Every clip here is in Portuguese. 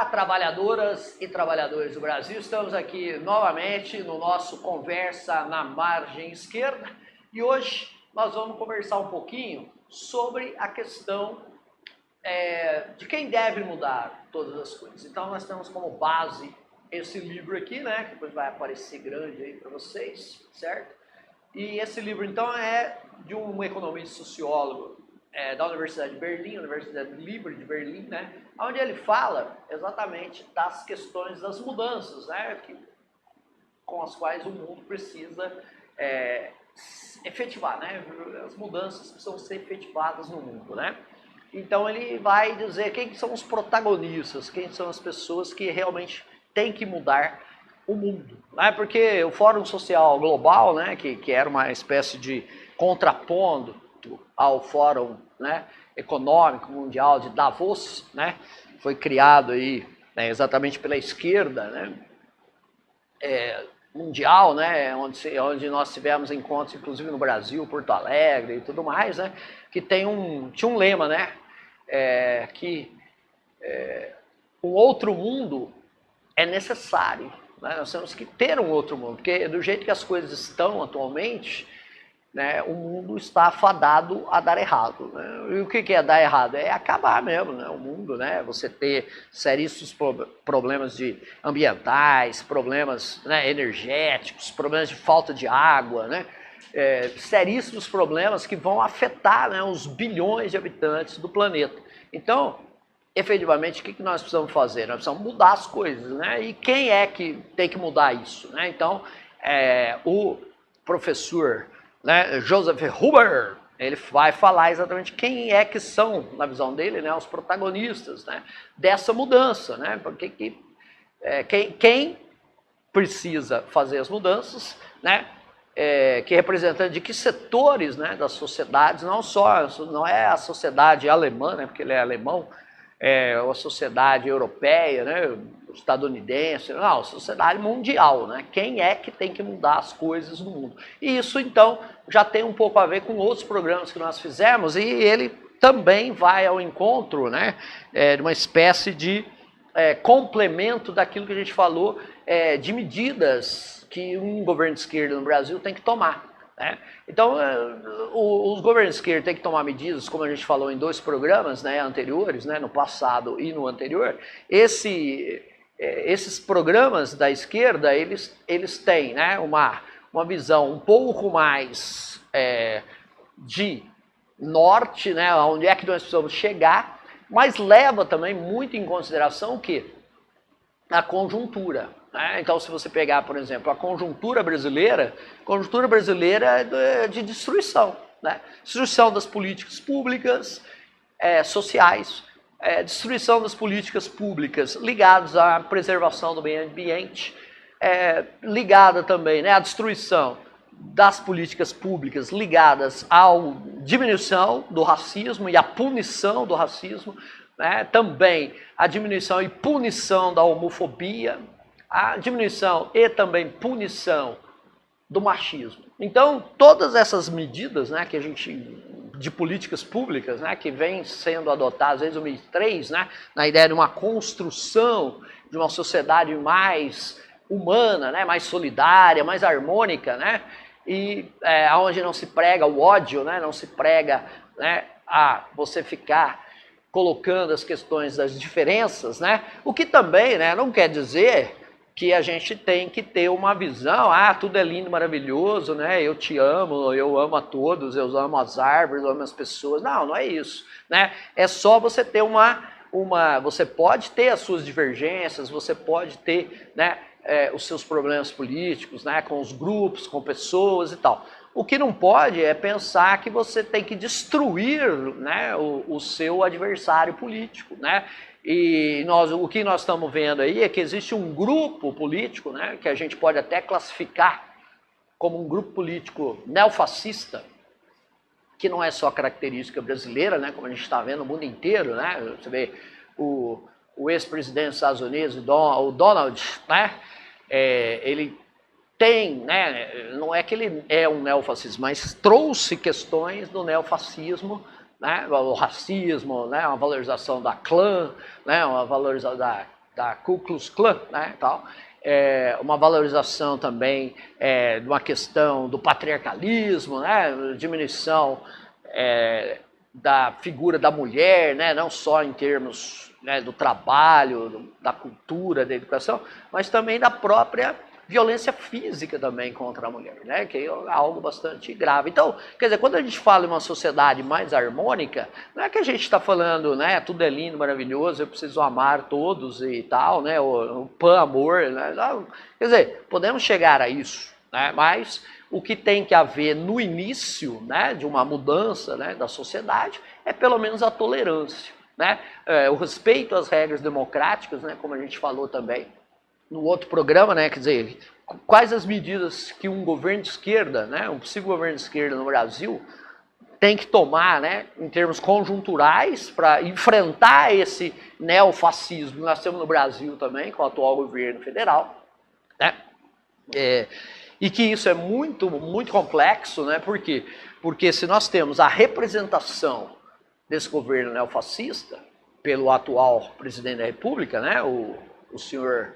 Olá, trabalhadoras e trabalhadores do Brasil. Estamos aqui novamente no nosso Conversa na Margem Esquerda e hoje nós vamos conversar um pouquinho sobre a questão de quem deve mudar todas as coisas. Então nós temos como base esse livro aqui, né, que depois vai aparecer grande aí para vocês, certo? E esse livro então é de um economista sociólogo da Universidade de Berlim, Universidade Livre de Berlim, né, onde ele fala exatamente das questões das mudanças, né, com as quais o mundo precisa efetivar, né, as mudanças precisam ser efetivadas no mundo, né. Então ele vai dizer quem são os protagonistas, quem são as pessoas que realmente têm que mudar o mundo, né, porque o Fórum Social Global, né, que era uma espécie de contrapondo ao Fórum, né, Econômico Mundial de Davos, né, foi criado aí, né, exatamente pela esquerda, né, mundial, né, onde nós tivemos encontros, inclusive no Brasil, Porto Alegre e tudo mais, né, que tinha um lema, né, um outro mundo é necessário, né, nós temos que ter um outro mundo, porque do jeito que as coisas estão atualmente, né, o mundo está fadado a dar errado, né? E o que é dar errado? É acabar mesmo, né, o mundo, né? Você ter seríssimos problemas ambientais, problemas, né, energéticos, problemas de falta de água, né? Seríssimos problemas que vão afetar, né, os bilhões de habitantes do planeta. Então, efetivamente, o que nós precisamos fazer? Nós precisamos mudar as coisas, né? E quem é que tem que mudar isso, né? Então, o professor, né, Joseph Huber, ele vai falar exatamente quem é que são, na visão dele, né, os protagonistas, né, dessa mudança, né, porque quem precisa fazer as mudanças, né, que é representante de que setores, né, das sociedades, não é a sociedade alemã, né, porque ele é alemão, a sociedade europeia, né, estadunidense, não, a sociedade mundial, né? Quem é que tem que mudar as coisas no mundo? E isso, então, já tem um pouco a ver com outros programas que nós fizemos, e ele também vai ao encontro, né, de uma espécie de complemento daquilo que a gente falou, de medidas que um governo de esquerda no Brasil tem que tomar, né? Então, os governos de esquerda têm que tomar medidas, como a gente falou em dois programas, né, anteriores, né, no passado e no anterior. Esses programas da esquerda, eles têm, né, uma visão um pouco mais de norte, né, onde é que nós precisamos chegar, mas leva também muito em consideração o quê? A conjuntura. Então, se você pegar, por exemplo, a conjuntura brasileira é de destruição, né? Destruição das políticas públicas, sociais, destruição das políticas públicas ligadas à preservação do meio ambiente, ligada também, né, à destruição das políticas públicas ligadas à diminuição do racismo e à punição do racismo, né, também a diminuição e punição da homofobia, a diminuição e também punição do machismo. Então, todas essas medidas, né, que de políticas públicas, né, que vêm sendo adotadas desde 2003, né, na ideia de uma construção de uma sociedade mais humana, né, mais solidária, mais harmônica, né, e onde não se prega o ódio, né, não se prega, né, a você ficar colocando as questões das diferenças, né, o que também, né, não quer dizer que a gente tem que ter uma visão, tudo é lindo, maravilhoso, né? Eu te amo, eu amo a todos, eu amo as árvores, eu amo as pessoas. Não, não é isso, né? É só você ter você pode ter as suas divergências, você pode ter, né, os seus problemas políticos, né, com os grupos, com pessoas e tal. O que não pode é pensar que você tem que destruir, né, o seu adversário político, né? E o que nós estamos vendo aí é que existe um grupo político, né, que a gente pode até classificar como um grupo político neofascista, que não é só característica brasileira, né, como a gente está vendo no mundo inteiro, né? Você vê o ex-presidente dos Estados Unidos, o Donald, né, ele tem, né, não é que ele é um neofascista, mas trouxe questões do neofascismo, né, o racismo, né, uma valorização da clã, né, uma valorização da Ku Klux Klan, né, tal. Uma valorização também de uma questão do patriarcalismo, né, diminuição da figura da mulher, né, não só em termos, né, do trabalho, da cultura, da educação, mas também da própria violência física também contra a mulher, né, que é algo bastante grave. Então, quer dizer, quando a gente fala em uma sociedade mais harmônica, não é que a gente está falando, né, tudo é lindo, maravilhoso, eu preciso amar todos e tal, né, o pan-amor, né, quer dizer, podemos chegar a isso, né, mas o que tem que haver no início, né, de uma mudança, né, da sociedade é pelo menos a tolerância, né, o respeito às regras democráticas, né, como a gente falou também no outro programa, né, quer dizer, quais as medidas que um governo de esquerda, né, um possível governo de esquerda no Brasil tem que tomar, né, em termos conjunturais para enfrentar esse neofascismo que nós temos no Brasil também, com o atual governo federal, né, e que isso é muito, muito complexo, né, por quê? Porque se nós temos a representação desse governo neofascista pelo atual presidente da República, né, o senhor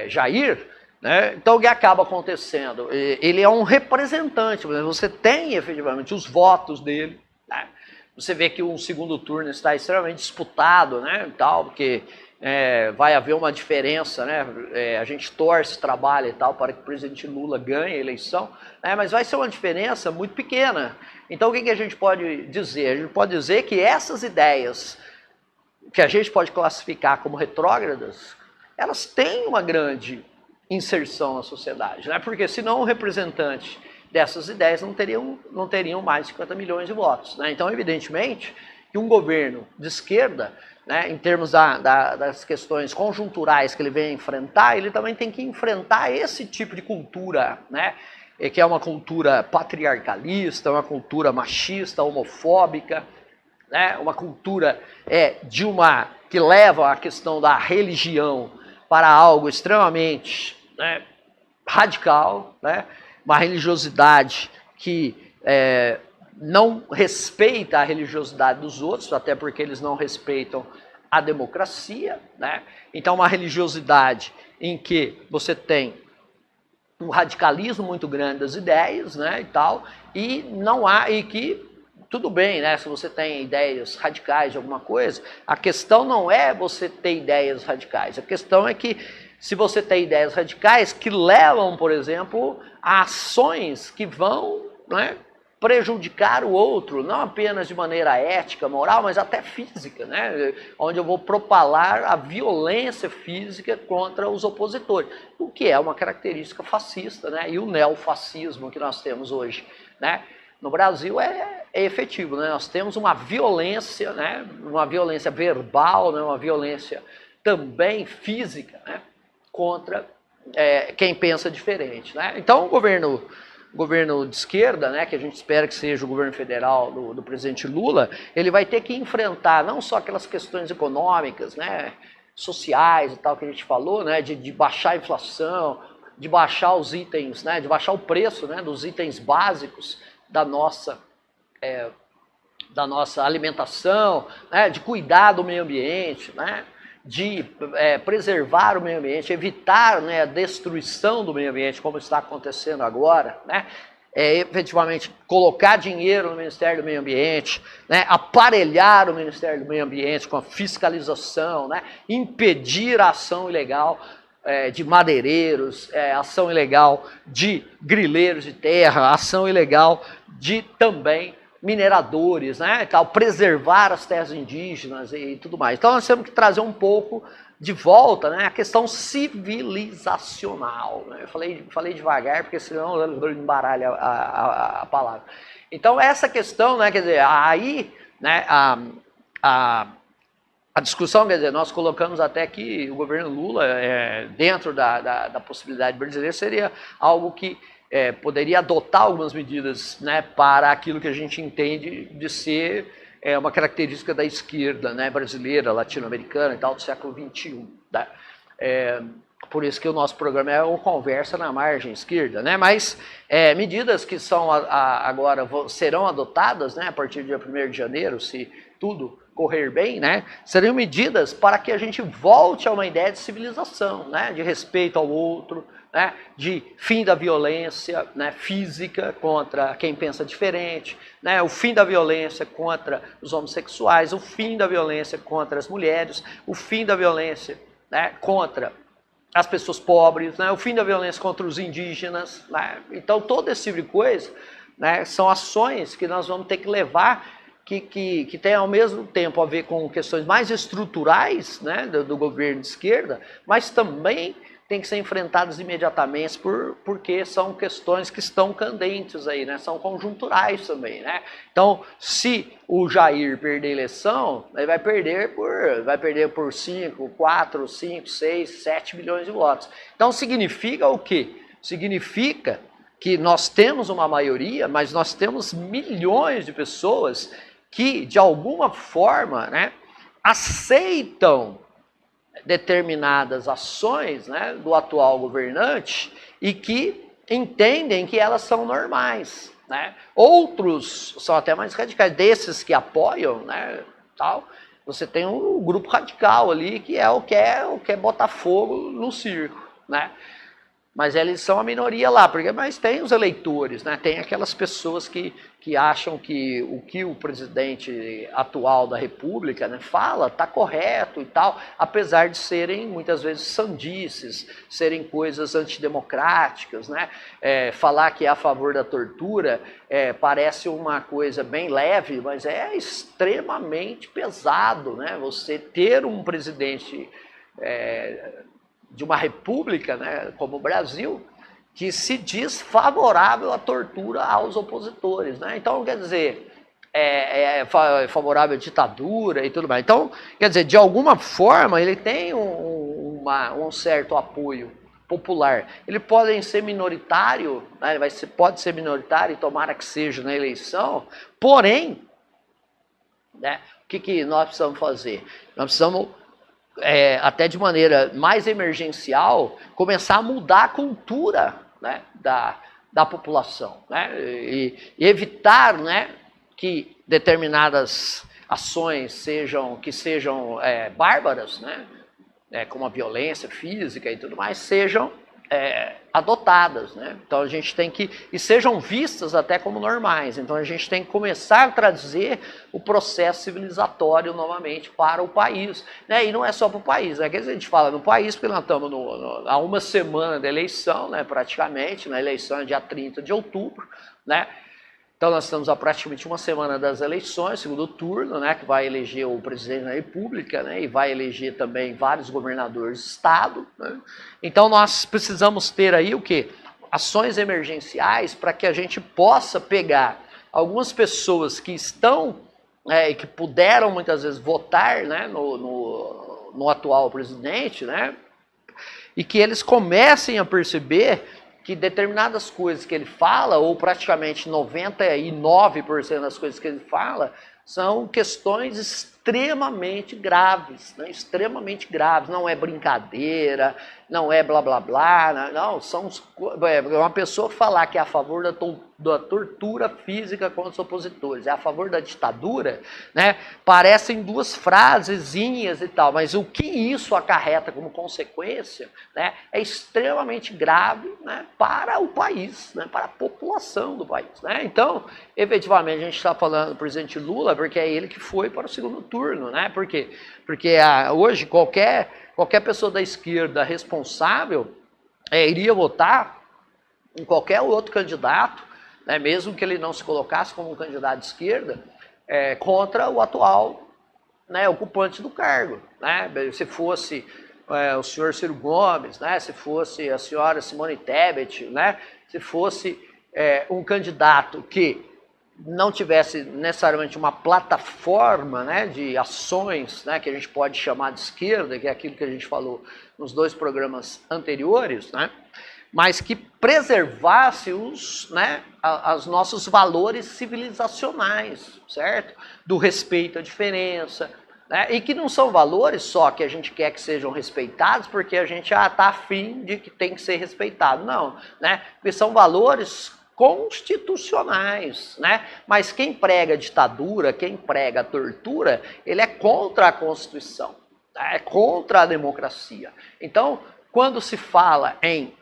Jair, né? Então o que acaba acontecendo? Ele é um representante, você tem efetivamente os votos dele, né? Você vê que o segundo turno está extremamente disputado, né, e tal, porque vai haver uma diferença, né? A gente torce, trabalha e tal para que o presidente Lula ganhe a eleição, né? Mas vai ser uma diferença muito pequena. Então o que a gente pode dizer? A gente pode dizer que essas ideias que a gente pode classificar como retrógradas, elas têm uma grande inserção na sociedade, né? Porque senão o representante dessas ideias não teriam mais 50 milhões de votos, né? Então, evidentemente, que um governo de esquerda, né, em termos das questões conjunturais que ele vem enfrentar, ele também tem que enfrentar esse tipo de cultura, né, que é uma cultura patriarcalista, uma cultura machista, homofóbica, né, uma cultura que leva a questão da religião para algo extremamente, né, radical, né, uma religiosidade que não respeita a religiosidade dos outros, até porque eles não respeitam a democracia, né? Então uma religiosidade em que você tem um radicalismo muito grande das ideias, né, e tal, e que tudo bem, né, se você tem ideias radicais de alguma coisa, a questão não é você ter ideias radicais, a questão é que se você tem ideias radicais que levam, por exemplo, a ações que vão, né, prejudicar o outro, não apenas de maneira ética, moral, mas até física, né, onde eu vou propalar a violência física contra os opositores, o que é uma característica fascista, né, e o neofascismo que nós temos hoje, né. No Brasil é efetivo, né? Nós temos uma violência, né? Uma violência verbal, né? Uma violência também física, né? Contra quem pensa diferente, né? Então o governo de esquerda, né? Que a gente espera que seja o governo federal do presidente Lula, ele vai ter que enfrentar não só aquelas questões econômicas, né? Sociais e tal que a gente falou, né? De baixar a inflação, de baixar os itens, né? De baixar o preço, né? Dos itens básicos da nossa alimentação, né, de cuidar do meio ambiente, né, de preservar o meio ambiente, evitar, né, a destruição do meio ambiente, como está acontecendo agora, né, efetivamente colocar dinheiro no Ministério do Meio Ambiente, né, aparelhar o Ministério do Meio Ambiente com a fiscalização, né, impedir a ação ilegal de madeireiros, ação ilegal de grileiros de terra, ação ilegal de também mineradores, né, tal, preservar as terras indígenas e tudo mais. Então nós temos que trazer um pouco de volta, né, a questão civilizacional, né? Eu falei devagar porque senão eu embaralho a palavra. Então essa questão, né, quer dizer, aí, né, a discussão, quer dizer, nós colocamos até que o governo Lula, dentro da possibilidade brasileira, seria algo que poderia adotar algumas medidas, né, para aquilo que a gente entende de ser uma característica da esquerda, né, brasileira, latino-americana e tal, do século XXI. Né? Por isso que o nosso programa é uma conversa na margem esquerda, né? Mas medidas que são agora serão adotadas, né, a partir do dia 1º de janeiro, se tudo correr bem, né, seriam medidas para que a gente volte a uma ideia de civilização, né, de respeito ao outro, né, de fim da violência, né, física contra quem pensa diferente, né, o fim da violência contra os homossexuais, o fim da violência contra as mulheres, o fim da violência, né, contra as pessoas pobres, né, o fim da violência contra os indígenas, né. Então todo esse tipo de coisa, né, são ações que nós vamos ter que levar que tem ao mesmo tempo a ver com questões mais estruturais, né, do governo de esquerda, mas também tem que ser enfrentadas imediatamente porque são questões que estão candentes aí, né, são conjunturais também, né. Então, se o Jair perder a eleição, ele vai perder por 5, 4, 5, 6, 7 milhões de votos. Então significa o quê? Significa que nós temos uma maioria, mas nós temos milhões de pessoas que, de alguma forma, né, aceitam determinadas ações, né, do atual governante e que entendem que elas são normais, né? Outros são até mais radicais, desses que apoiam, né, tal. Você tem um grupo radical ali que é o que quer botar fogo no circo, né? Mas eles são a minoria lá, mas tem os eleitores, né? Tem aquelas pessoas que acham que o presidente atual da República, né, fala está correto e tal, apesar de serem muitas vezes sandices, serem coisas antidemocráticas, né? Falar que é a favor da tortura parece uma coisa bem leve, mas é extremamente pesado, né? Você ter um presidente de uma república, né, como o Brasil, que se diz favorável à tortura aos opositores, né? Então, quer dizer, é favorável à ditadura e tudo mais. Então, quer dizer, de alguma forma, ele tem um certo apoio popular. Eles podem ser minoritário, né? Pode ser minoritário e tomara que seja na eleição, porém, né, o que nós precisamos fazer? Nós precisamos até de maneira mais emergencial, começar a mudar a cultura, né, da população, né, e evitar, né, que determinadas ações sejam bárbaras, né, como a violência física e tudo mais, sejam adotadas, né? Então a gente tem que, e sejam vistas até como normais, então a gente tem que começar a trazer o processo civilizatório novamente para o país, né? E não é só para o país, né? Quer dizer, a gente fala no país porque nós estamos há uma semana da eleição, né? Praticamente, na eleição é dia 30 de outubro, né? Então nós estamos há praticamente uma semana das eleições, segundo turno, né, que vai eleger o presidente da República, né, e vai eleger também vários governadores de estado, né? Então nós precisamos ter aí o quê? Ações emergenciais para que a gente possa pegar algumas pessoas que estão e que puderam muitas vezes votar, né, no atual presidente, né, e que eles comecem a perceber que determinadas coisas que ele fala, ou praticamente 99% das coisas que ele fala, são questões extremamente graves, né? Extremamente graves, não é brincadeira, não é blá blá blá, não, são uma pessoa falar que é a favor da tortura física contra os opositores, é a favor da ditadura, né? Parecem duas frasezinhas e tal, mas o que isso acarreta como consequência, né, é extremamente grave, né, para o país, né, para a população do país, né? Então, efetivamente, a gente está falando do presidente Lula porque é ele que foi para o segundo turno, né? Por quê? Porque hoje qualquer pessoa da esquerda responsável iria votar em qualquer outro candidato, né, mesmo que ele não se colocasse como um candidato de esquerda, contra o atual, né, ocupante do cargo, né? Se fosse o senhor Ciro Gomes, né, se fosse a senhora Simone Tebet, né, se fosse um candidato que não tivesse necessariamente uma plataforma, né, de ações, né, que a gente pode chamar de esquerda, que é aquilo que a gente falou nos dois programas anteriores, né, mas que preservasse os nossos valores civilizacionais, certo? Do respeito à diferença, né? E que não são valores só que a gente quer que sejam respeitados porque a gente está afim de que tem que ser respeitado, não, né? Porque são valores constitucionais, né? Mas quem prega ditadura, quem prega tortura, ele é contra a Constituição, é contra a democracia. Então, quando se fala em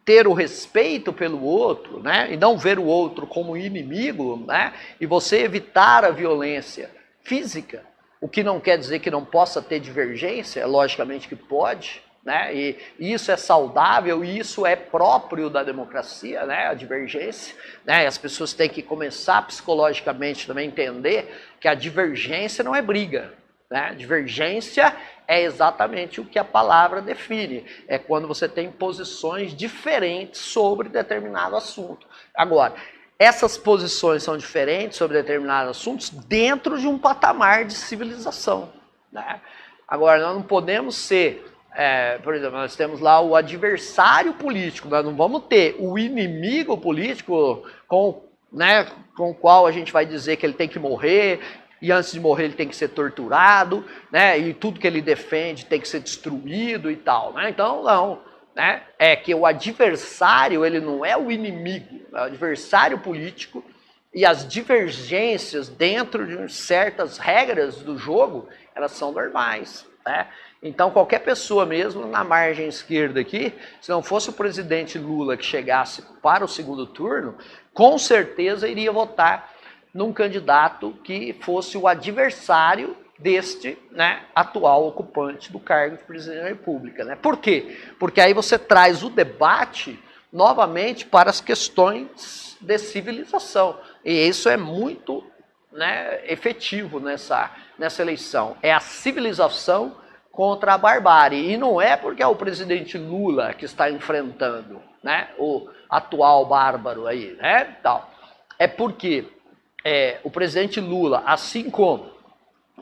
ter o respeito pelo outro, né, e não ver o outro como inimigo, né, e você evitar a violência física, o que não quer dizer que não possa ter divergência, logicamente que pode, né, e isso é saudável, e isso é próprio da democracia, né, a divergência, né, as pessoas têm que começar psicologicamente também a entender que a divergência não é briga, né, divergência é exatamente o que a palavra define. É quando você tem posições diferentes sobre determinado assunto. Agora, essas posições são diferentes sobre determinados assuntos dentro de um patamar de civilização, né? Agora, nós não podemos ser, por exemplo, nós temos lá o adversário político, nós não vamos ter o inimigo político com o qual a gente vai dizer que ele tem que morrer, e antes de morrer ele tem que ser torturado, né? E tudo que ele defende tem que ser destruído e tal, né? Então, não, né? É que o adversário, ele não é o inimigo, é o adversário político, e as divergências dentro de certas regras do jogo, elas são normais, né? Então, qualquer pessoa mesmo na margem esquerda aqui, se não fosse o presidente Lula que chegasse para o segundo turno, com certeza iria votar num candidato que fosse o adversário deste, né, atual ocupante do cargo de presidente da República, né? Por quê? Porque aí você traz o debate novamente para as questões de civilização. E isso é muito, né, efetivo nessa eleição. É a civilização contra a barbárie. E não é porque é o presidente Lula que está enfrentando, né, o atual bárbaro aí, né? Tal. É porque o presidente Lula, assim como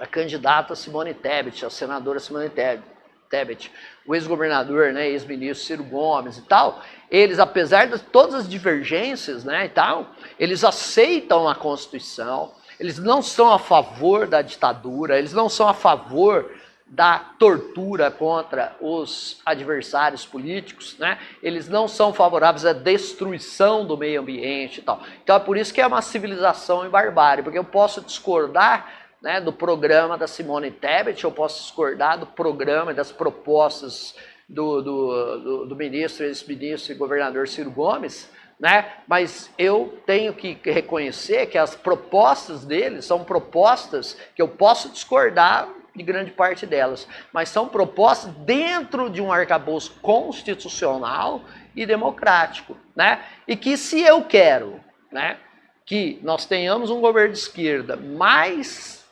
a candidata Simone Tebet, a senadora Simone Tebet, o ex-governador, né, ex-ministro Ciro Gomes e tal, eles, apesar de todas as divergências, né, e tal, eles aceitam a Constituição, eles não são a favor da ditadura, eles não são a favor da tortura contra os adversários políticos, né? Eles não são favoráveis à destruição do meio ambiente e tal. Então é por isso que é uma civilização em barbárie, porque eu posso discordar, né, do programa da Simone Tebet, eu posso discordar do programa e das propostas do ministro, ex-ministro e governador Ciro Gomes, né? Mas eu tenho que reconhecer que as propostas deles são propostas que eu posso discordar de grande parte delas, mas são propostas dentro de um arcabouço constitucional e democrático, né? E que se eu quero, né, que nós tenhamos um governo de esquerda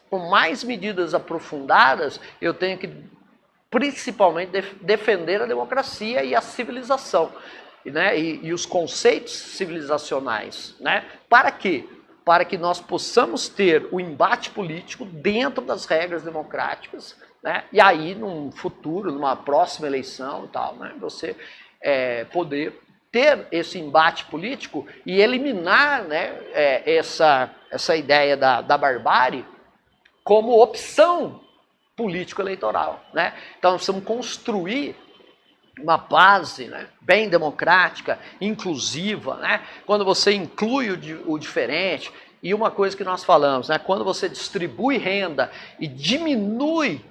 com mais medidas aprofundadas, eu tenho que principalmente defender a democracia e a civilização, né, e os conceitos civilizacionais, né? Para quê? Para que nós possamos ter o embate político dentro das regras democráticas, né? E aí, num futuro, numa próxima eleição e tal, né, você poder ter esse embate político e eliminar, né, essa ideia da barbárie como opção político-eleitoral, né? Então, nós precisamos construir uma base, né, bem democrática, inclusiva, né? Quando você inclui o diferente, e uma coisa que nós falamos, né, quando você distribui renda e diminui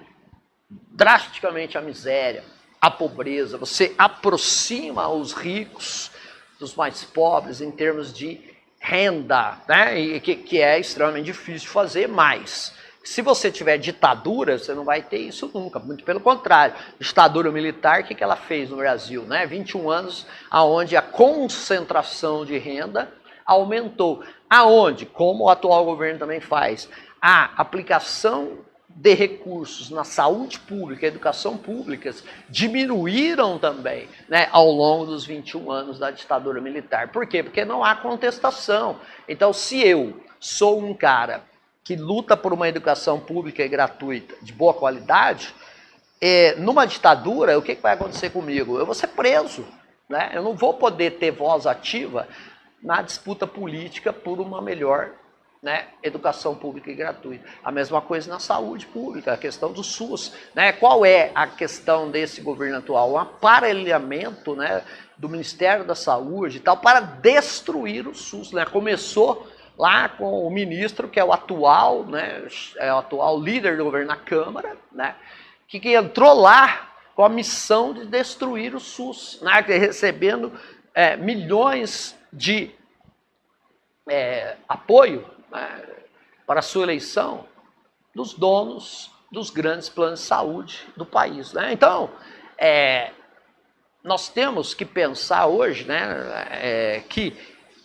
drasticamente a miséria, a pobreza, você aproxima os ricos dos mais pobres em termos de renda, né, e que é extremamente difícil de fazer, mas se você tiver ditadura, você não vai ter isso nunca, muito pelo contrário. Ditadura militar, o que ela fez no Brasil? Né? 21 anos onde a concentração de renda aumentou. Aonde, como o atual governo também faz, a aplicação de recursos na saúde pública, educação públicas, diminuíram também, né, ao longo dos 21 anos da ditadura militar. Por quê? Porque não há contestação. Então, se eu sou um cara que luta por uma educação pública e gratuita de boa qualidade, numa ditadura, o que vai acontecer comigo? Eu vou ser preso, né? Eu não vou poder ter voz ativa na disputa política por uma melhor né, educação pública e gratuita. A mesma coisa na saúde pública, a questão do SUS. Né? Qual é a questão desse governo atual? Um aparelhamento, né, do Ministério da Saúde e tal para destruir o SUS. Né? Começou lá com o ministro, que é o atual, né, é o atual líder do governo na Câmara, né, que entrou lá com a missão de destruir o SUS, né, recebendo milhões de apoio, né, para a sua eleição dos donos dos grandes planos de saúde do país. Né? Então, nós temos que pensar hoje, né, que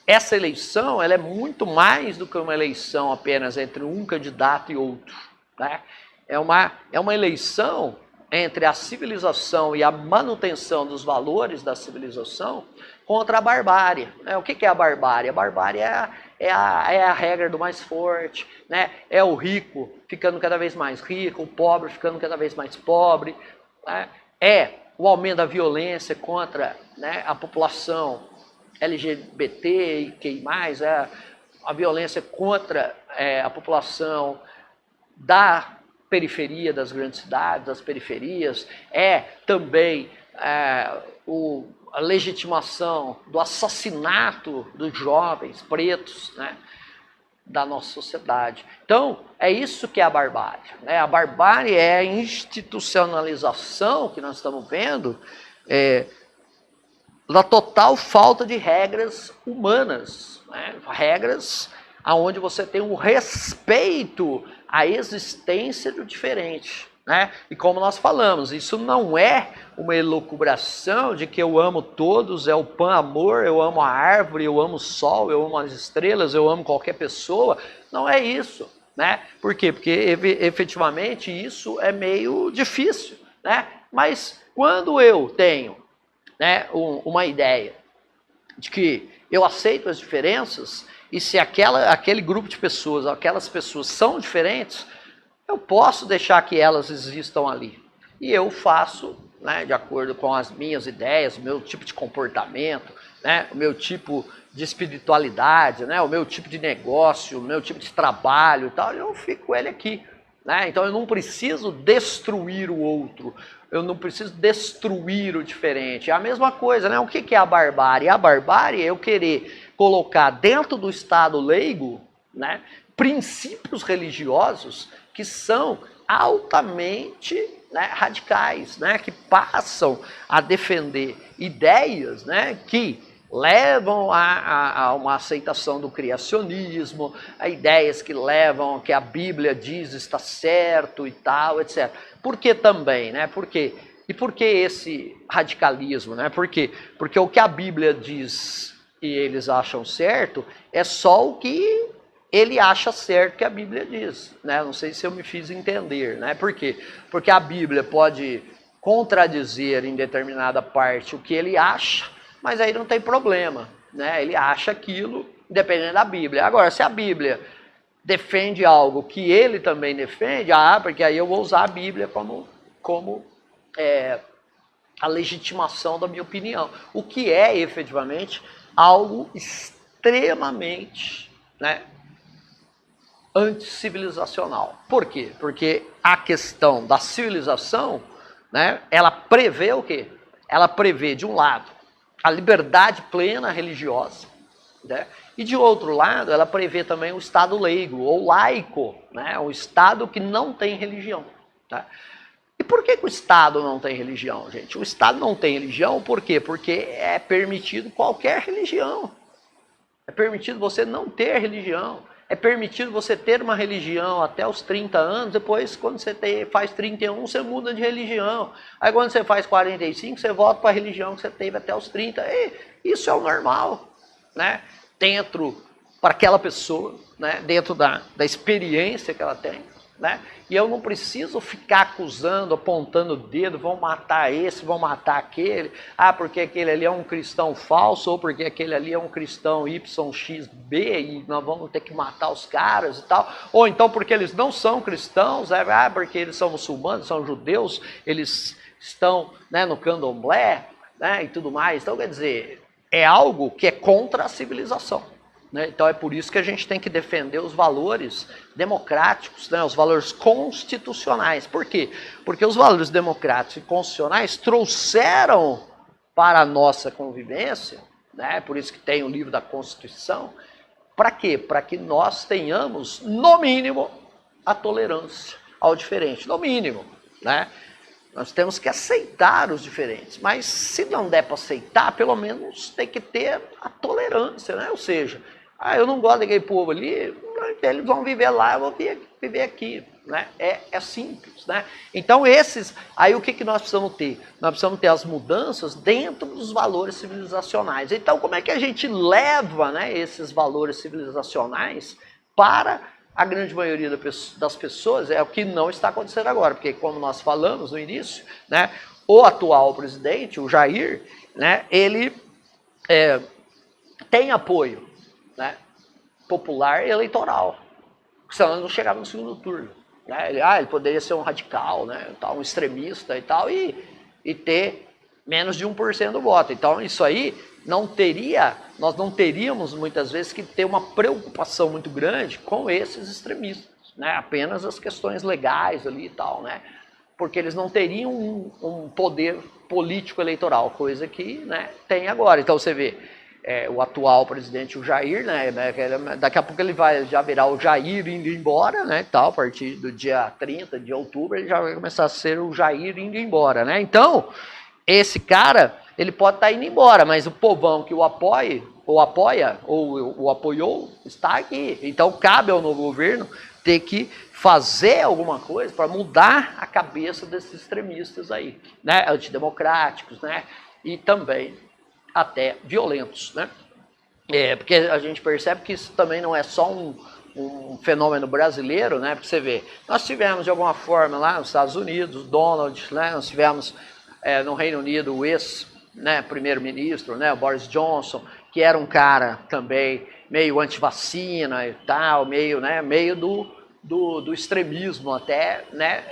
essa eleição ela é muito mais do que uma eleição apenas entre um candidato e outro. Né? É uma eleição entre a civilização e a manutenção dos valores da civilização contra a barbárie. O que é a barbárie? A barbárie é a regra do mais forte, né? É o rico ficando cada vez mais rico, o pobre ficando cada vez mais pobre, né? É o aumento da violência contra, né, a população LGBT e quem mais, a violência contra a população da periferia das grandes cidades, das periferias, também a legitimação do assassinato dos jovens pretos, né, da nossa sociedade. Então, é isso que é a barbárie. Né? A barbárie é a institucionalização que nós estamos vendo da total falta de regras humanas, né? Regras onde você tem um respeito à existência do diferente. Né? E como nós falamos, isso não é uma elucubração de que eu amo todos, é o pan-amor, eu amo a árvore, eu amo o sol, eu amo as estrelas, eu amo qualquer pessoa. Não é isso. Né? Por quê? Porque efetivamente isso é meio difícil. Né? Mas quando eu tenho, né, uma ideia de que eu aceito as diferenças e se aquele grupo de pessoas, aquelas pessoas são diferentes, eu posso deixar que elas existam ali. E eu faço, né, de acordo com as minhas ideias, o meu tipo de comportamento, né, o meu tipo de espiritualidade, né, o meu tipo de negócio, o meu tipo de trabalho e tal, eu fico com ele aqui. Né? Então eu não preciso destruir o outro, eu não preciso destruir o diferente. É a mesma coisa, né? O que é a barbárie? A barbárie é eu querer colocar dentro do Estado leigo, né, princípios religiosos que são altamente, né, radicais, né, que passam a defender ideias, né, que levam a uma aceitação do criacionismo, a ideias que levam que a Bíblia diz está certo e tal, etc. Por que também, né? Por quê? E por que esse radicalismo, né? Por quê? Porque o que a Bíblia diz e eles acham certo é só o que ele acha certo que a Bíblia diz, né? Não sei se eu me fiz entender, né? Por quê? Porque a Bíblia pode contradizer em determinada parte o que ele acha, mas aí não tem problema, né? Ele acha aquilo independente da Bíblia. Agora, se a Bíblia defende algo que ele também defende, porque aí eu vou usar a Bíblia como a legitimação da minha opinião. O que é, efetivamente, algo extremamente, né, anticivilizacional. Por quê? Porque a questão da civilização, né, ela prevê o quê? Ela prevê, de um lado, a liberdade plena religiosa, né? E de outro lado, ela prevê também o Estado leigo, ou laico, né? Um Estado que não tem religião. Tá? E por que o Estado não tem religião, gente? O Estado não tem religião, por quê? Porque é permitido qualquer religião. É permitido você não ter religião. É permitido você ter uma religião até os 30 anos, depois quando você faz 31, você muda de religião. Aí quando você faz 45, você volta para a religião que você teve até os 30. E isso é o normal, né? Dentro, para aquela pessoa, né? Dentro da experiência que ela tem. Né? E eu não preciso ficar acusando, apontando o dedo, vão matar esse, vão matar aquele, porque aquele ali é um cristão falso, ou porque aquele ali é um cristão YXB e nós vamos ter que matar os caras e tal, ou então porque eles não são cristãos, porque eles são muçulmanos, são judeus, eles estão, né, no candomblé, né, e tudo mais. Então, quer dizer, é algo que é contra a civilização. né? Então é por isso que a gente tem que defender os valores democráticos, né? Os valores constitucionais. Por quê? Porque os valores democráticos e constitucionais trouxeram para a nossa convivência, né? Por isso que tem o livro da Constituição. Para quê? Para que nós tenhamos, no mínimo, a tolerância ao diferente. No mínimo, né? Nós temos que aceitar os diferentes, mas se não der para aceitar, pelo menos tem que ter a tolerância, né? Ou seja, eu não gosto daquele povo ali, eles vão viver lá, eu vou viver aqui, né? É simples, né? Então aí o que nós precisamos ter? Nós precisamos ter as mudanças dentro dos valores civilizacionais. Então como é que a gente leva, né, esses valores civilizacionais para a grande maioria das pessoas? É o que não está acontecendo agora, porque como nós falamos no início, né, o atual presidente, o Jair, né, ele tem apoio, né, popular e eleitoral, senão ele não chegava no segundo turno. Né? Ele poderia ser um radical, né, um extremista e tal, e ter menos de 1% do voto. Então isso aí nós não teríamos muitas vezes que ter uma preocupação muito grande com esses extremistas, né? Apenas as questões legais ali e tal, né? Porque eles não teriam um poder político eleitoral, coisa que, né, tem agora. Então você vê, o atual presidente, o Jair, né, daqui a pouco ele vai já virar o Jair indo embora, né, tal, a partir do dia 30 de outubro ele já vai começar a ser o Jair indo embora, né? Então, esse cara, ele pode estar indo embora, mas o povão que o apoia, ou o apoiou, está aqui. Então cabe ao novo governo ter que fazer alguma coisa para mudar a cabeça desses extremistas aí, né, antidemocráticos, né, e também até violentos, né? Porque a gente percebe que isso também não é só um fenômeno brasileiro, né? Porque você vê, nós tivemos de alguma forma lá nos Estados Unidos, Donald, né? Nós tivemos no Reino Unido o ex-primeiro-ministro, né, o Boris Johnson, que era um cara também meio antivacina e tal, meio do extremismo até, né,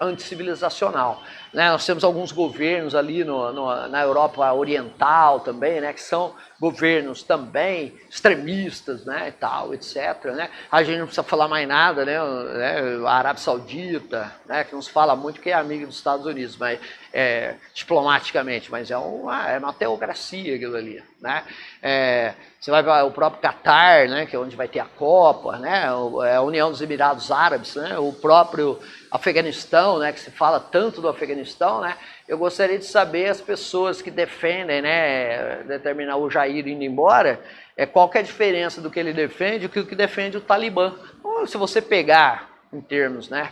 anticivilizacional. Né? Nós temos alguns governos ali na Europa Oriental também, né, que são governos também extremistas, né, e tal, etc. Né? A gente não precisa falar mais nada, né, a Arábia Saudita, né, que não se fala muito que é amigo dos Estados Unidos, mas diplomaticamente, mas é uma teocracia aquilo ali, né? Você vai para o próprio Catar, né, que é onde vai ter a Copa, né, a União dos Emirados Árabes, né, o próprio Afeganistão, né, que se fala tanto do Afeganistão, né? Eu gostaria de saber as pessoas que defendem, né, determinar o Jair indo embora, qual que é a diferença do que ele defende e o que defende o Talibã. Então, se você pegar em termos, né,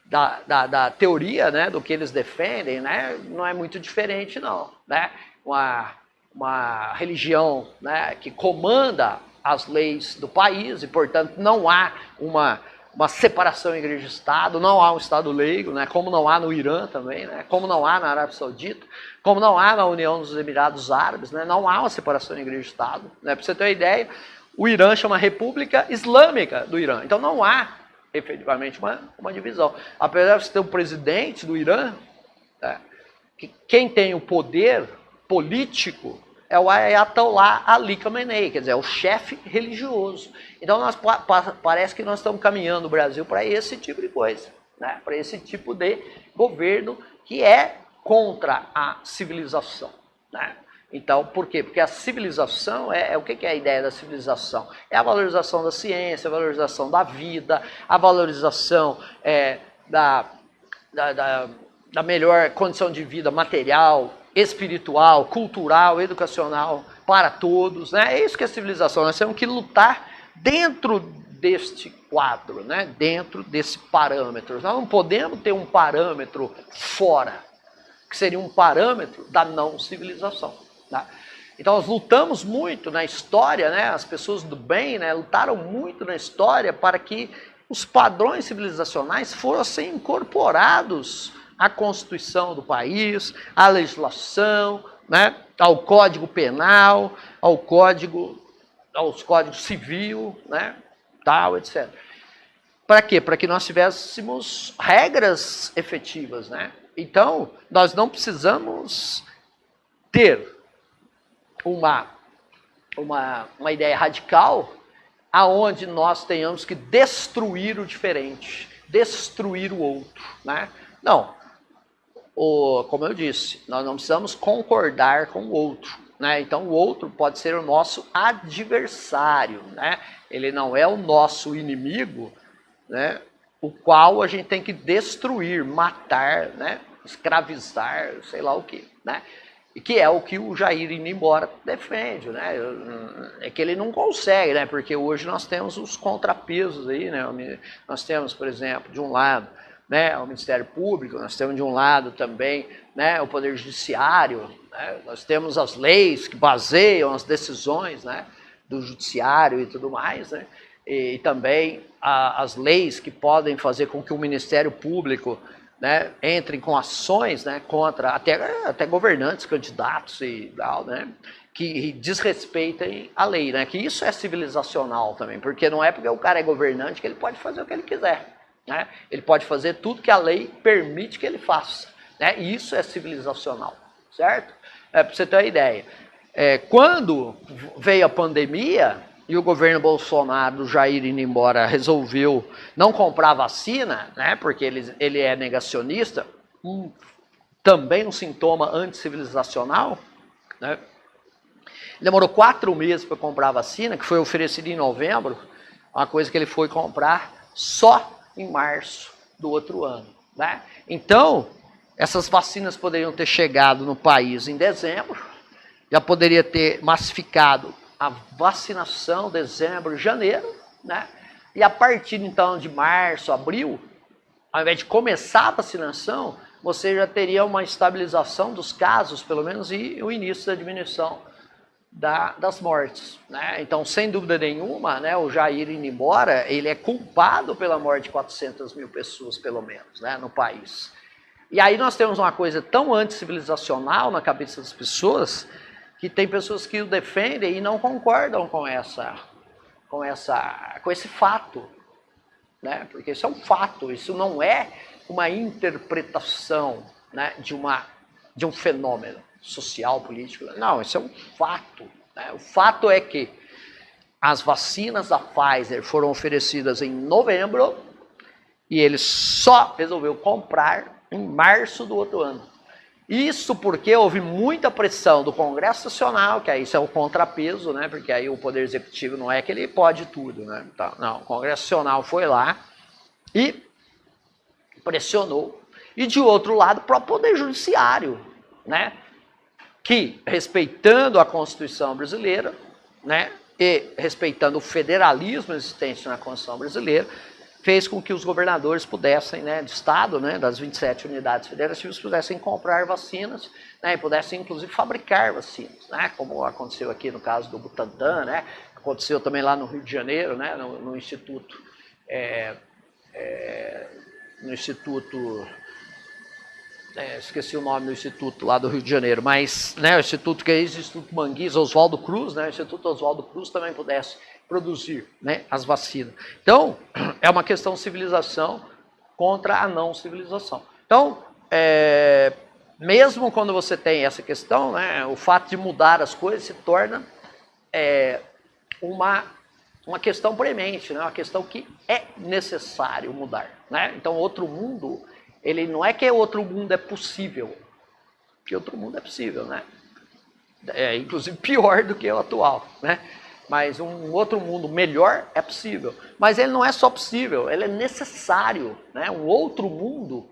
da teoria, né, do que eles defendem, né, não é muito diferente não, né? Uma religião, né, que comanda as leis do país e, portanto, não há uma separação igreja e Estado, não há um Estado leigo, né, como não há no Irã também, né, como não há na Arábia Saudita, como não há na União dos Emirados Árabes, né, não há uma separação igreja e Estado. Né, para você ter uma ideia, o Irã chama República Islâmica do Irã, então não há efetivamente uma divisão. Apesar de você ter um presidente do Irã, né, que quem tem o poder político é o Ayatollah Ali Khamenei, quer dizer, é o chefe religioso. Então parece que nós estamos caminhando o Brasil para esse tipo de coisa, né? Para esse tipo de governo que é contra a civilização, né? Então, por quê? Porque a civilização, o que é a ideia da civilização? É a valorização da ciência, a valorização da vida, a valorização da melhor condição de vida material, espiritual, cultural, educacional para todos, né? É isso que é civilização. Nós temos que lutar dentro deste quadro, né? Dentro desse parâmetro. Nós não podemos ter um parâmetro fora, que seria um parâmetro da não civilização. Tá? Então nós lutamos muito na história, né? As pessoas do bem, né, lutaram muito na história para que os padrões civilizacionais fossem incorporados à Constituição do país, à legislação, né, ao Código Penal, aos Códigos Civil, né, tal, etc. Para quê? Para que nós tivéssemos regras efetivas, né? Então, nós não precisamos ter uma uma ideia radical, aonde nós tenhamos que destruir o diferente, destruir o outro, né? Não, como eu disse, nós não precisamos concordar com o outro, né? Então o outro pode ser o nosso adversário, né? Ele não é o nosso inimigo, né? O qual a gente tem que destruir, matar, né? Escravizar, sei lá o que, né? E que é o que o Jair indo embora defende, né? É que ele não consegue, né? Porque hoje nós temos os contrapesos aí, né? Nós temos, por exemplo, de um lado, né, o Ministério Público, nós temos de um lado também, né, o Poder Judiciário, né? Nós temos as leis que baseiam as decisões, né, do Judiciário e tudo mais, né? E também as leis que podem fazer com que o Ministério Público, né, entrem com ações, né, contra até governantes, candidatos e tal, né, que desrespeitem a lei, né, que isso é civilizacional também, porque não é porque o cara é governante que ele pode fazer o que ele quiser, né, ele pode fazer tudo que a lei permite que ele faça, né, e isso é civilizacional, certo? Para você ter uma ideia, quando veio a pandemia e o governo Bolsonaro, Jair indo embora, resolveu não comprar vacina, né, porque ele é negacionista, também um sintoma anticivilizacional, né? Demorou 4 meses para comprar a vacina, que foi oferecida em novembro, uma coisa que ele foi comprar só em março do outro ano, né? Então, essas vacinas poderiam ter chegado no país em dezembro, já poderia ter massificado a vacinação, dezembro, janeiro, né? E a partir então de março, abril, ao invés de começar a vacinação, você já teria uma estabilização dos casos, pelo menos, e o início da diminuição das mortes, né? Então, sem dúvida nenhuma, né, o Jair indo embora, ele é culpado pela morte de 400 mil pessoas, pelo menos, né, no país. E aí nós temos uma coisa tão anticivilizacional na cabeça das pessoas, que tem pessoas que o defendem e não concordam com esse fato, né? Porque isso é um fato, isso não é uma interpretação, né, de um fenômeno social, político. Não, isso é um fato, né? O fato é que as vacinas da Pfizer foram oferecidas em novembro e ele só resolveu comprar em março do outro ano. Isso porque houve muita pressão do Congresso Nacional, que aí isso é o contrapeso, né? Porque aí o Poder Executivo não é que ele pode tudo, né? Então, não, o Congresso Nacional foi lá e pressionou. E de outro lado, para o Poder Judiciário, né? Que, respeitando a Constituição brasileira, né? E respeitando o federalismo existente na Constituição brasileira, fez com que os governadores pudessem, né, do estado, né, das 27 unidades federativas, pudessem comprar vacinas, né, e pudessem, inclusive, fabricar vacinas, né, como aconteceu aqui no caso do Butantan, né, aconteceu também lá no Rio de Janeiro, né, no Instituto, esqueci o nome do instituto lá do Rio de Janeiro, mas, né, o instituto que é esse, o Instituto Manguiz, Oswaldo Cruz, né, o Instituto Oswaldo Cruz também pudesse produzir, né, as vacinas. Então, é uma questão de civilização contra a não civilização. Então, mesmo quando você tem essa questão, né, o fato de mudar as coisas se torna uma questão premente, né, uma questão que é necessário mudar, né? Então, outro mundo, ele não é que outro mundo é possível, porque outro mundo é possível, né? Inclusive pior do que o atual, né? Mas um outro mundo melhor é possível. Mas ele não é só possível, ele é necessário, né? Um outro mundo,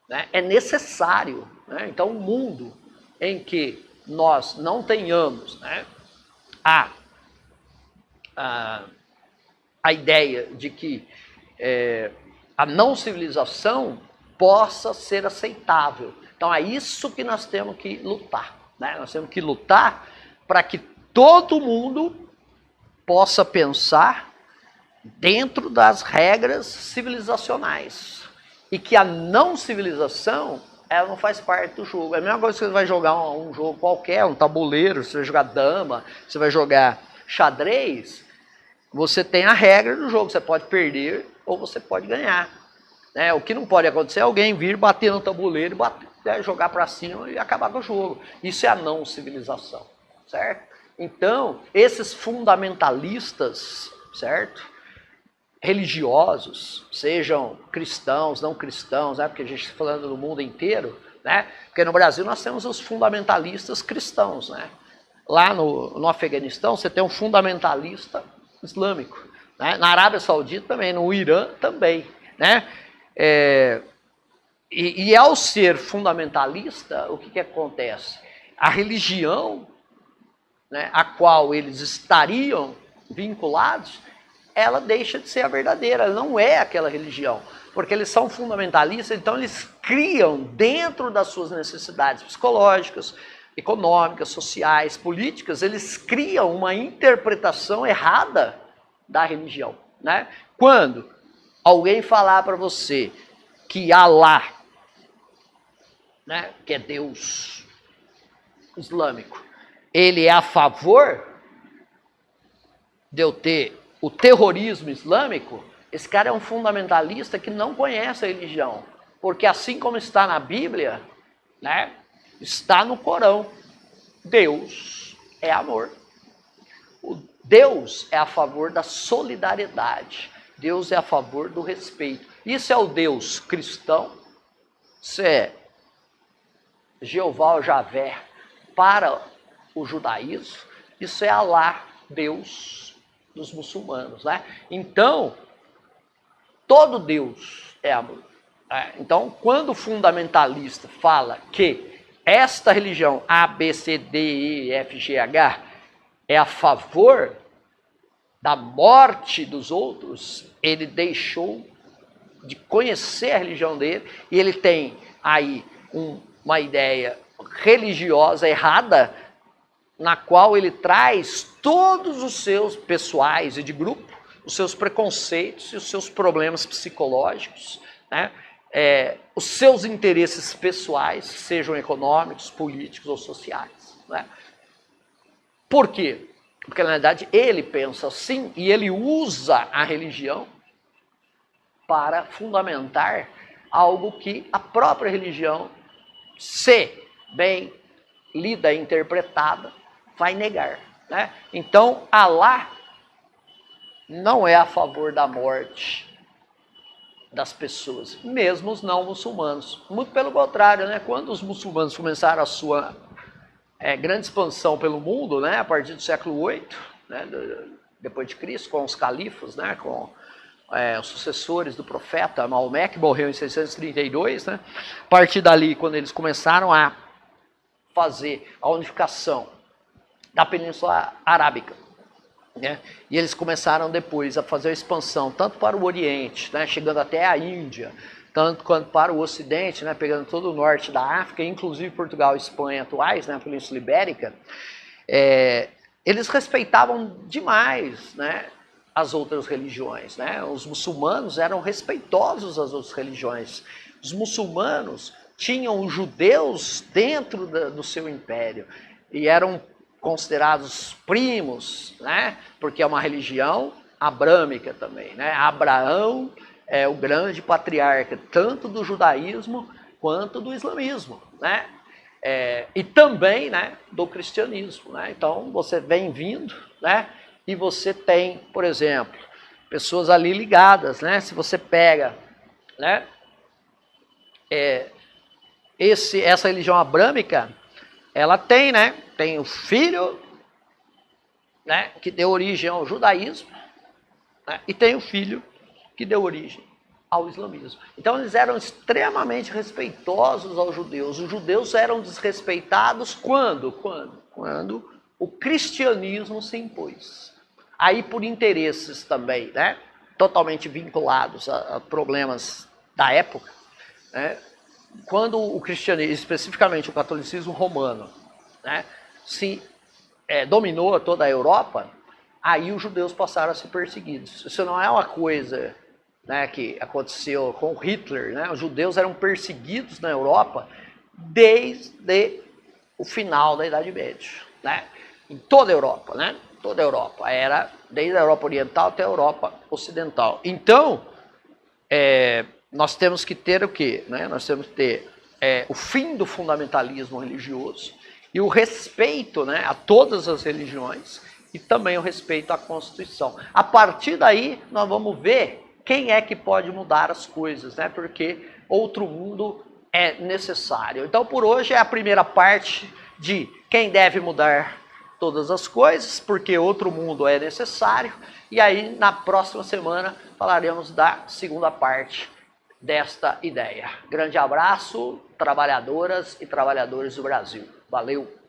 né, é necessário, né? Então, um mundo em que nós não tenhamos, né, a ideia de que a não civilização possa ser aceitável. Então, é isso que nós temos que lutar, né? Nós temos que lutar para que todo mundo possa pensar dentro das regras civilizacionais e que a não civilização, ela não faz parte do jogo. É a mesma coisa que você vai jogar um jogo qualquer, um tabuleiro, você vai jogar dama, você vai jogar xadrez, você tem a regra do jogo, você pode perder ou você pode ganhar, né? O que não pode acontecer é alguém vir bater no tabuleiro, jogar para cima e acabar com o jogo. Isso é a não civilização, certo? Então, esses fundamentalistas, certo? Religiosos, sejam cristãos, não cristãos, né? Porque a gente está falando do mundo inteiro, né? Porque no Brasil nós temos os fundamentalistas cristãos, né? Lá no Afeganistão você tem um fundamentalista islâmico, né? Na Arábia Saudita também, no Irã também, né? E ao ser fundamentalista, o que acontece? A religião, né, a qual eles estariam vinculados, ela deixa de ser a verdadeira, ela não é aquela religião. Porque eles são fundamentalistas, então eles criam dentro das suas necessidades psicológicas, econômicas, sociais, políticas, eles criam uma interpretação errada da religião, né? Quando alguém falar para você que Alá, né, que é Deus islâmico, ele é a favor de eu ter o terrorismo islâmico, esse cara é um fundamentalista que não conhece a religião. Porque assim como está na Bíblia, né, está no Corão, Deus é amor. Deus é a favor da solidariedade. Deus é a favor do respeito. Isso é o Deus cristão. Isso é Jeová ou Javé para o judaísmo. Isso é Alá, Deus dos muçulmanos, né? Então, todo Deus é amor. Então, quando o fundamentalista fala que esta religião A, B, C, D, E, F, G, H é a favor da morte dos outros, ele deixou de conhecer a religião dele e ele tem aí uma ideia religiosa errada, na qual ele traz todos os seus pessoais e de grupo, os seus preconceitos e os seus problemas psicológicos, né? Os seus interesses pessoais, sejam econômicos, políticos ou sociais, né? Por quê? Porque na verdade ele pensa assim e ele usa a religião para fundamentar algo que a própria religião, se bem lida e interpretada, vai negar, né? Então, Alá não é a favor da morte das pessoas, mesmo os não muçulmanos. Muito pelo contrário, né? Quando os muçulmanos começaram a sua grande expansão pelo mundo, né? A partir do século VIII, né? Depois de Cristo, com os califas, né? Com os sucessores do profeta Maomé, que morreu em 632, né? A partir dali, quando eles começaram a fazer a unificação da Península Arábica, né? E eles começaram depois a fazer a expansão tanto para o Oriente, né? Chegando até a Índia, tanto quanto para o Ocidente, né? Pegando todo o norte da África, inclusive Portugal e Espanha atuais, né? A Península Ibérica, eles respeitavam demais, né? As outras religiões, né? Os muçulmanos eram respeitosos às outras religiões. Os muçulmanos tinham os judeus dentro do seu império e eram considerados primos, né? Porque é uma religião abrâmica também, né? Abraão é o grande patriarca tanto do judaísmo quanto do islamismo, né? E também, né, do cristianismo, né? Então você vem vindo, né? E você tem, por exemplo, pessoas ali ligadas, né? Se você pega, né? Essa religião abrâmica, ela tem, né? Tem o filho, né? Que deu origem ao judaísmo, né? E tem o filho que deu origem ao islamismo. Então eles eram extremamente respeitosos aos judeus. Os judeus eram desrespeitados quando? Quando o cristianismo se impôs. Aí por interesses também, né? Totalmente vinculados a problemas da época, né? Quando o cristianismo, especificamente o catolicismo romano, né, se dominou toda a Europa, aí os judeus passaram a ser perseguidos. Isso não é uma coisa, né, que aconteceu com Hitler, né? Os judeus eram perseguidos na Europa desde o final da Idade Média, né? Em toda a Europa, né? Toda a Europa, era desde a Europa Oriental até a Europa Ocidental. Então, nós temos que ter o quê? Né? Nós temos que ter o fim do fundamentalismo religioso e o respeito, né, a todas as religiões e também o respeito à Constituição. A partir daí, nós vamos ver quem é que pode mudar as coisas, né, porque outro mundo é necessário. Então, por hoje é a primeira parte de quem deve mudar todas as coisas, porque outro mundo é necessário. E aí, na próxima semana, falaremos da segunda parte desta ideia. Grande abraço, trabalhadoras e trabalhadores do Brasil. Valeu!